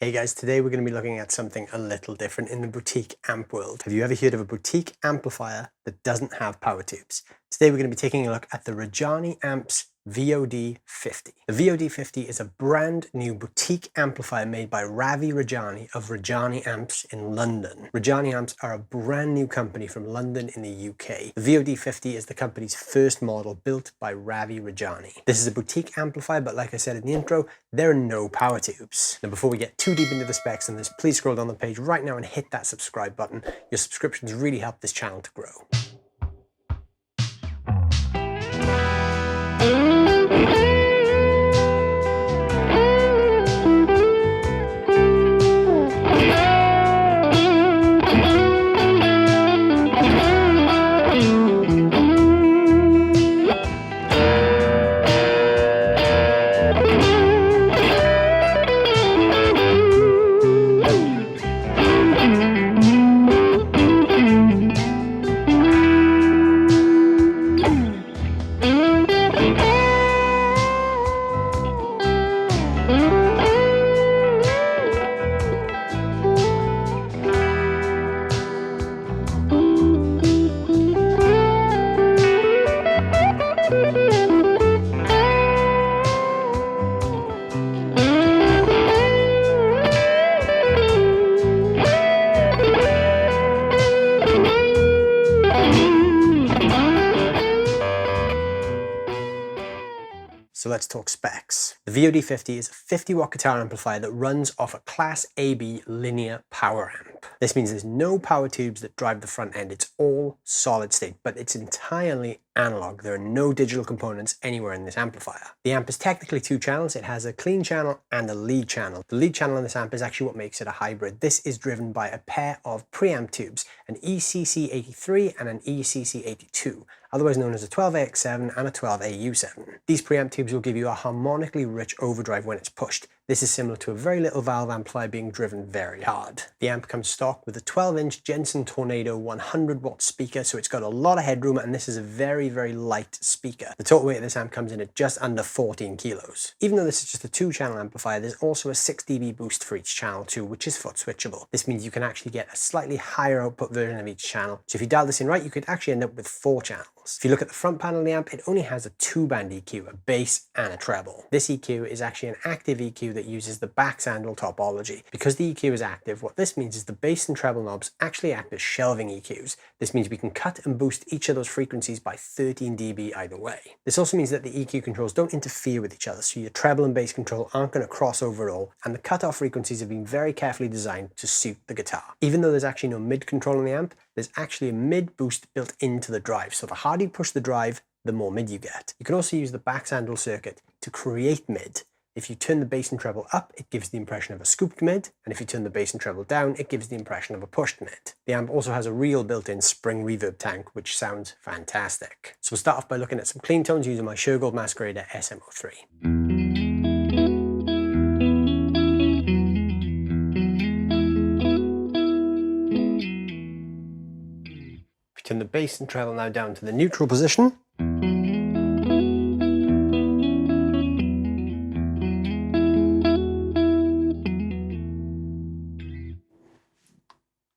Hey guys, today we're going to be looking at something a little different in the boutique amp world. Have you ever heard of a boutique amplifier that doesn't have power tubes? Today we're going to be taking a look at the Rajani Amps VOD-50. The VOD-50 is a brand new boutique amplifier made by Ravi Rajani of Rajani Amps in London. Rajani Amps are a brand new company from London in the UK. The VOD-50 is the company's first model built by Ravi Rajani. This is a boutique amplifier, but like I said in the intro, there are no power tubes. Now before we get too deep into the specs on this, please scroll down the page right now and hit that subscribe button. Your subscriptions really help this channel to grow. So let's talk specs. The VOD-50 is a 50-watt guitar amplifier that runs off a Class AB linear power amp. This means there's no power tubes that drive the front end. It's all solid state, but it's entirely analog. There are no digital components anywhere in this amplifier. The amp is technically two channels. It has a clean channel and a lead channel. The lead channel on this amp is actually what makes it a hybrid. This is driven by a pair of preamp tubes, an ECC83 and an ECC82. Otherwise known as a 12AX7 and a 12AU7. These preamp tubes will give you a harmonically rich overdrive when it's pushed. This is similar to a very little valve amplifier being driven very hard. The amp comes stock with a 12-inch Jensen Tornado 100-watt speaker, so it's got a lot of headroom, and this is a very, very light speaker. The total weight of this amp comes in at just under 14 kilos. Even though this is just a 2-channel amplifier, there's also a 6 dB boost for each channel too, which is foot switchable. This means you can actually get a slightly higher output version of each channel. So if you dial this in right, you could actually end up with 4 channels. If you look at the front panel of the amp, it only has a 2-band EQ, a bass and a treble. This EQ is actually an active EQ that uses the back-sandal topology. Because the EQ is active, what this means is the bass and treble knobs actually act as shelving EQs. This means we can cut and boost each of those frequencies by 13 dB either way. This also means that the EQ controls don't interfere with each other, so your treble and bass control aren't going to cross over at all, and the cutoff frequencies have been very carefully designed to suit the guitar. Even though there's actually no mid control on the amp, there's actually a mid boost built into the drive, so the harder you push the drive, the more mid you get. You can also use the back-sandal circuit to create mid. If you turn the bass and treble up, it gives the impression of a scooped mid, and if you turn the bass and treble down, it gives the impression of a pushed mid. The amp also has a real built-in spring reverb tank, which sounds fantastic. So we'll start off by looking at some clean tones using my Shure Gold Masquerader SM03. Turn the bass and treble now down to the neutral position.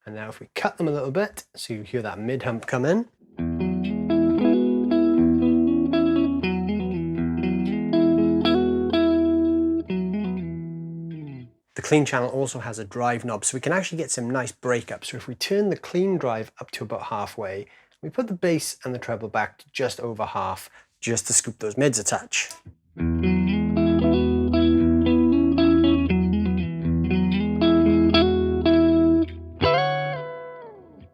And now if we cut them a little bit, so you hear that mid hump come in. The clean channel also has a drive knob, so we can actually get some nice breakup. So if we turn the clean drive up to about halfway, we put the bass and the treble back to just over half, just to scoop those mids a touch.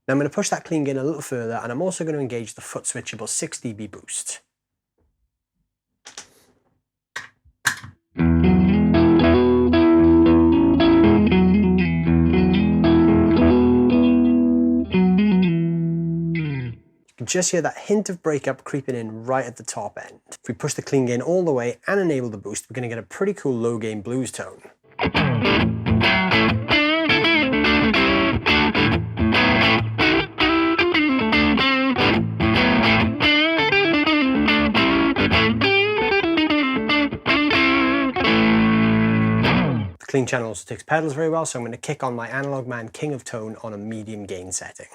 Now I'm going to push that clean gain a little further, and I'm also going to engage the foot switchable 6 dB boost. You can just hear that hint of breakup creeping in right at the top end. If we push the clean gain all the way and enable the boost, we're going to get a pretty cool low gain blues tone. clean channel also takes pedals very well, so I'm going to kick on my Analog Man King of Tone on a medium gain setting.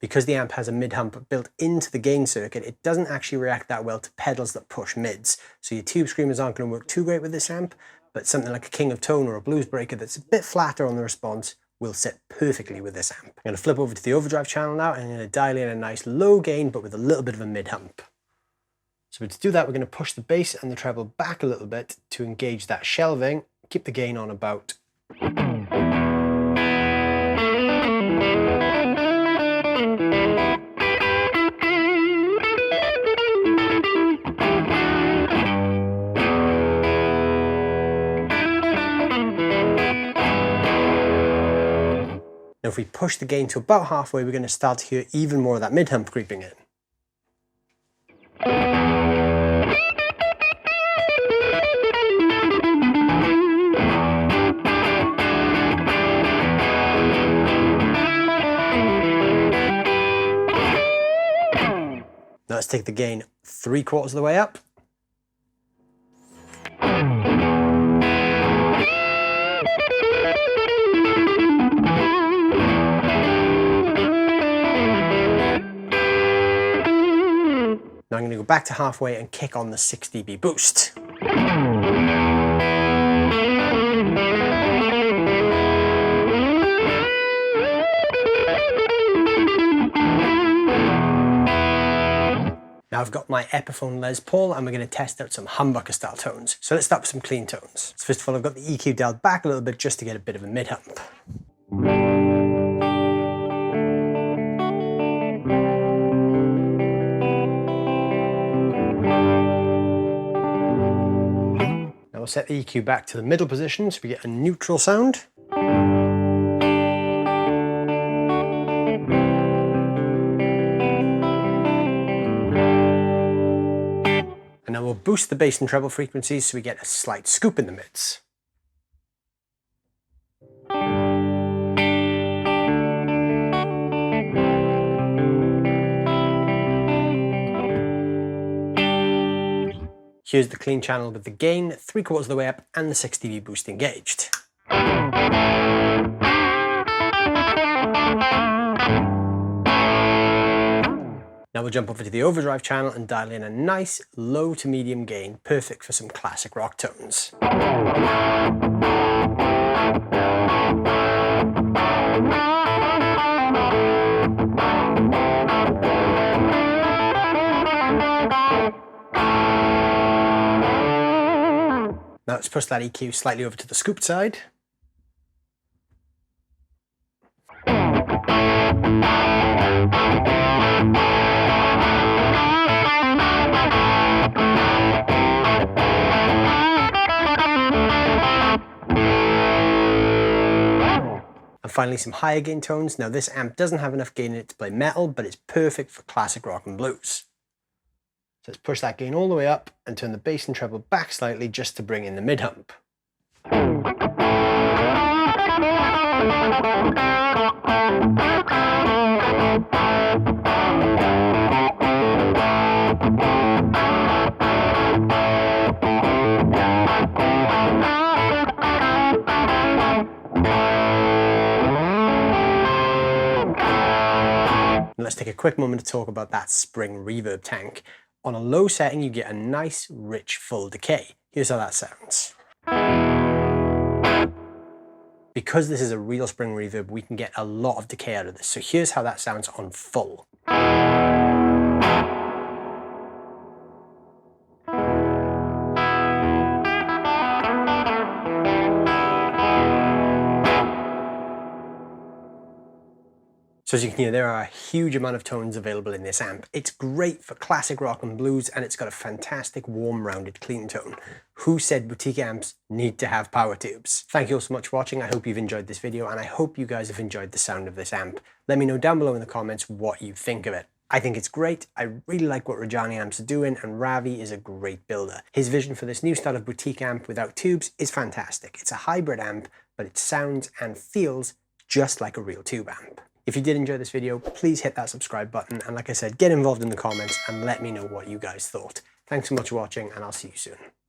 Because the amp has a mid-hump built into the gain circuit, it doesn't actually react that well to pedals that push mids. So your tube screamers aren't going to work too great with this amp, but something like a King of Tone or a Blues Breaker that's a bit flatter on the response will sit perfectly with this amp. I'm going to flip over to the Overdrive channel now, and I'm going to dial in a nice low gain, but with a little bit of a mid-hump. So to do that, we're going to push the bass and the treble back a little bit to engage that shelving, keep the gain on about. Now if we push the gain to about halfway, we're going to start to hear even more of that mid-hump creeping in. Now let's take the gain 3/4 of the way up. Now I'm going to go back to halfway and kick on the 6 dB boost. Now I've got my Epiphone Les Paul and we're going to test out some humbucker style tones. So let's start with some clean tones. So first of all, I've got the EQ dialed back a little bit just to get a bit of a mid-hump. Now we'll set the EQ back to the middle position so we get a neutral sound. And now we'll boost the bass and treble frequencies so we get a slight scoop in the mids. Here's the clean channel with the gain 3/4 of the way up and the 6 dB boost engaged. Now we'll jump over to the Overdrive channel and dial in a nice low to medium gain, perfect for some classic rock tones. Now let's push that EQ slightly over to the scooped side. And finally some higher gain tones. Now this amp doesn't have enough gain in it to play metal, but it's perfect for classic rock and blues. So let's push that gain all the way up and turn the bass and treble back slightly just to bring in the mid-hump. Let's take a quick moment to talk about that spring reverb tank. On a low setting, you get a nice, rich, full decay. Here's how that sounds. Because this is a real spring reverb, we can get a lot of decay out of this. So here's how that sounds on full. So as you can hear, there are a huge amount of tones available in this amp. It's great for classic rock and blues, and it's got a fantastic warm rounded clean tone. Who said boutique amps need to have power tubes? Thank you all so much for watching. I hope you've enjoyed this video, and I hope you guys have enjoyed the sound of this amp. Let me know down below in the comments what you think of it. I think it's great. I really like what Rajani Amps are doing, and Ravi is a great builder. His vision for this new style of boutique amp without tubes is fantastic. It's a hybrid amp, but it sounds and feels just like a real tube amp. If you did enjoy this video, please hit that subscribe button, and like I said, get involved in the comments and let me know what you guys thought. Thanks so much for watching, and I'll see you soon.